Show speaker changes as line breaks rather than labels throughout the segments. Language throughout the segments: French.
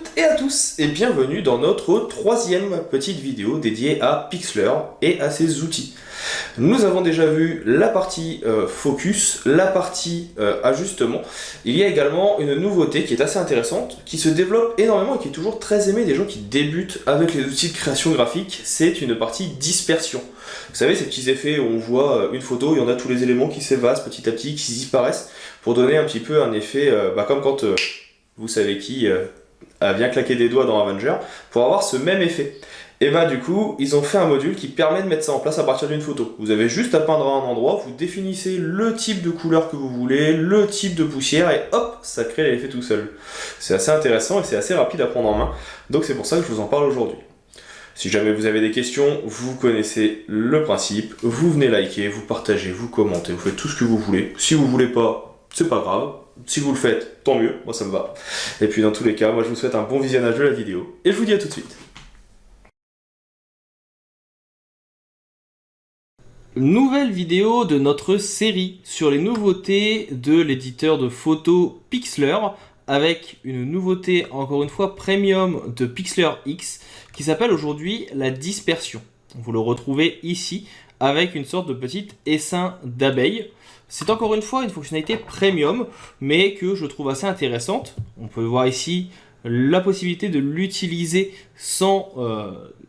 toutes et à tous et bienvenue dans notre troisième petite vidéo dédiée à Pixlr et à ses outils. Nous avons déjà vu la partie focus, la partie ajustement. Il y a également une nouveauté qui est assez intéressante, qui se développe énormément et qui est toujours très aimée des gens qui débutent avec les outils de création graphique. C'est une partie dispersion. Vous savez, ces petits effets où on voit une photo, il y en a tous les éléments qui s'évasent petit à petit, qui disparaissent, pour donner un petit peu un effet, comme quand vous savez qui vient claquer des doigts dans Avenger, pour avoir ce même effet. Et du coup, ils ont fait un module qui permet de mettre ça en place à partir d'une photo. Vous avez juste à peindre à un endroit, vous définissez le type de couleur que vous voulez, le type de poussière, et hop, ça crée l'effet tout seul. C'est assez intéressant et c'est assez rapide à prendre en main, donc c'est pour ça que je vous en parle aujourd'hui. Si jamais vous avez des questions, vous connaissez le principe, vous venez liker, vous partagez, vous commentez, vous faites tout ce que vous voulez. Si vous voulez pas, c'est pas grave. Si vous le faites, tant mieux, moi ça me va. Et puis dans tous les cas, moi je vous souhaite un bon visionnage de la vidéo, et je vous dis à tout de suite. Nouvelle vidéo de notre série sur les nouveautés de l'éditeur de photos Pixlr, avec une nouveauté encore une fois premium de Pixlr X qui s'appelle aujourd'hui la dispersion. Vous le retrouvez ici avec une sorte de petit essaim d'abeilles. C'est encore une fois une fonctionnalité premium mais que je trouve assez intéressante. On peut voir ici la possibilité de l'utiliser sans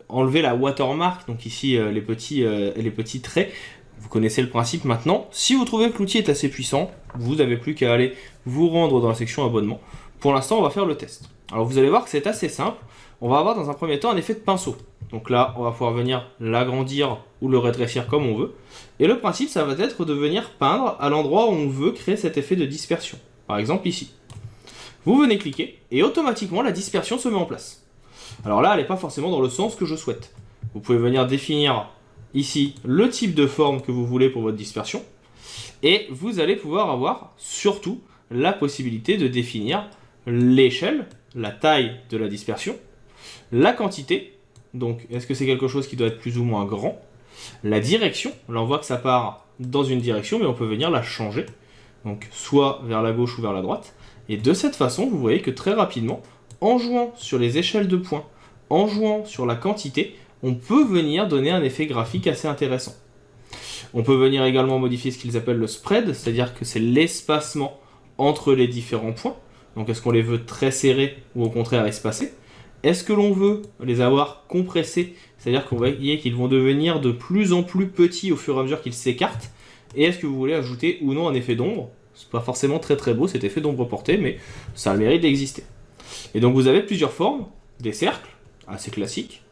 enlever la watermark, donc ici les petits traits. Vous connaissez le principe maintenant. Si vous trouvez que l'outil est assez puissant, vous n'avez plus qu'à aller vous rendre dans la section abonnement. Pour l'instant, on va faire le test. Alors vous allez voir que c'est assez simple. On va avoir dans un premier temps un effet de pinceau. Donc là, on va pouvoir venir l'agrandir ou le rétrécir comme on veut. Et le principe, ça va être de venir peindre à l'endroit où on veut créer cet effet de dispersion. Par exemple ici. Vous venez cliquer et automatiquement la dispersion se met en place. Alors là, elle n'est pas forcément dans le sens que je souhaite. Vous pouvez venir définir ici le type de forme que vous voulez pour votre dispersion. Et vous allez pouvoir avoir surtout la possibilité de définir l'échelle, la taille de la dispersion, la quantité, donc est-ce que c'est quelque chose qui doit être plus ou moins grand, la direction, là on voit que ça part dans une direction mais on peut venir la changer, donc soit vers la gauche ou vers la droite, et de cette façon vous voyez que très rapidement, en jouant sur les échelles de points, en jouant sur la quantité, on peut venir donner un effet graphique assez intéressant. On peut venir également modifier ce qu'ils appellent le spread, c'est-à-dire que c'est l'espacement entre les différents points. Donc est-ce qu'on les veut très serrés ou au contraire espacés? Est-ce que l'on veut les avoir compressés, c'est-à-dire qu'on voit qu'ils vont devenir de plus en plus petits au fur et à mesure qu'ils s'écartent? Et est-ce que vous voulez ajouter ou non un effet d'ombre? C'est pas forcément très très beau cet effet d'ombre porté, mais ça a le mérite d'exister. Et donc vous avez plusieurs formes, des cercles, assez classiques,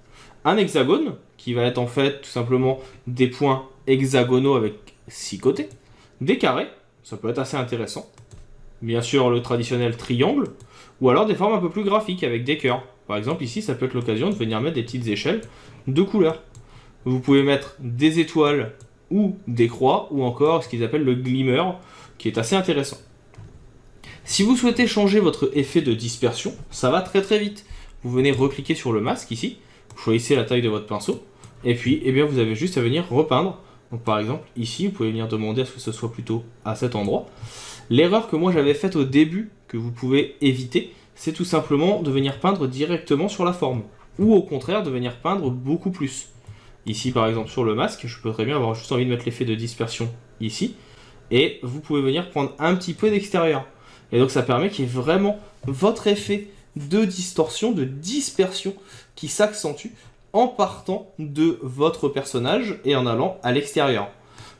un hexagone, qui va être en fait tout simplement des points hexagonaux avec 6 côtés, des carrés, ça peut être assez intéressant, bien sûr le traditionnel triangle, ou alors des formes un peu plus graphiques avec des cœurs. Par exemple ici ça peut être l'occasion de venir mettre des petites échelles de couleurs. Vous pouvez mettre des étoiles ou des croix, ou encore ce qu'ils appellent le glimmer, qui est assez intéressant. Si vous souhaitez changer votre effet de dispersion, ça va très très vite. Vous venez recliquer sur le masque ici, vous choisissez la taille de votre pinceau, et puis vous avez juste à venir repeindre. Donc par exemple ici, vous pouvez venir demander à ce que ce soit plutôt à cet endroit. L'erreur que moi j'avais faite au début, que vous pouvez éviter, c'est tout simplement de venir peindre directement sur la forme, ou au contraire de venir peindre beaucoup plus. Ici par exemple sur le masque, je peux très bien avoir juste envie de mettre l'effet de dispersion ici, et vous pouvez venir prendre un petit peu d'extérieur. Et donc ça permet qu'il y ait vraiment votre effet de distorsion, de dispersion qui s'accentue en partant de votre personnage et en allant à l'extérieur.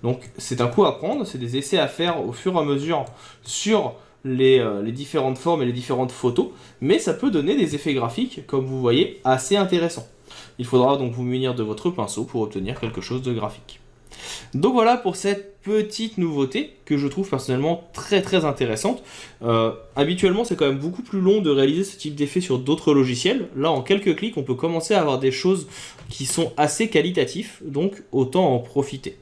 Donc c'est un coup à prendre, c'est des essais à faire au fur et à mesure sur les différentes formes et les différentes photos, mais ça peut donner des effets graphiques, comme vous voyez, assez intéressants. Il faudra donc vous munir de votre pinceau pour obtenir quelque chose de graphique. Donc voilà pour cette petite nouveauté que je trouve personnellement très très intéressante. Habituellement c'est quand même beaucoup plus long de réaliser ce type d'effet sur d'autres logiciels. Là en quelques clics on peut commencer à avoir des choses qui sont assez qualitatifs, donc autant en profiter.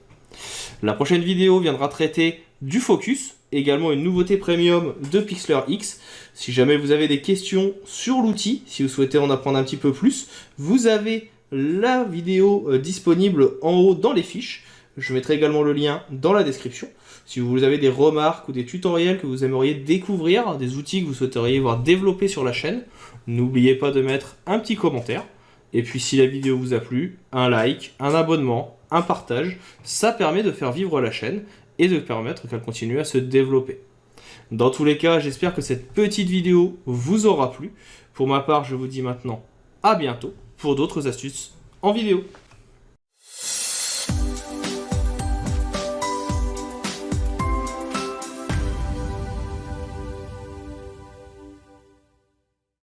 La prochaine vidéo viendra traiter du focus, également une nouveauté premium de Pixlr X. Si jamais vous avez des questions sur l'outil, si vous souhaitez en apprendre un petit peu plus, vous avez la vidéo disponible en haut dans les fiches. Je mettrai également le lien dans la description. Si vous avez des remarques ou des tutoriels que vous aimeriez découvrir, des outils que vous souhaiteriez voir développés sur la chaîne, n'oubliez pas de mettre un petit commentaire. Et puis si la vidéo vous a plu, un like, un abonnement, un partage, ça permet de faire vivre la chaîne et de permettre qu'elle continue à se développer. Dans tous les cas, j'espère que cette petite vidéo vous aura plu. Pour ma part, je vous dis maintenant à bientôt pour d'autres astuces en vidéo.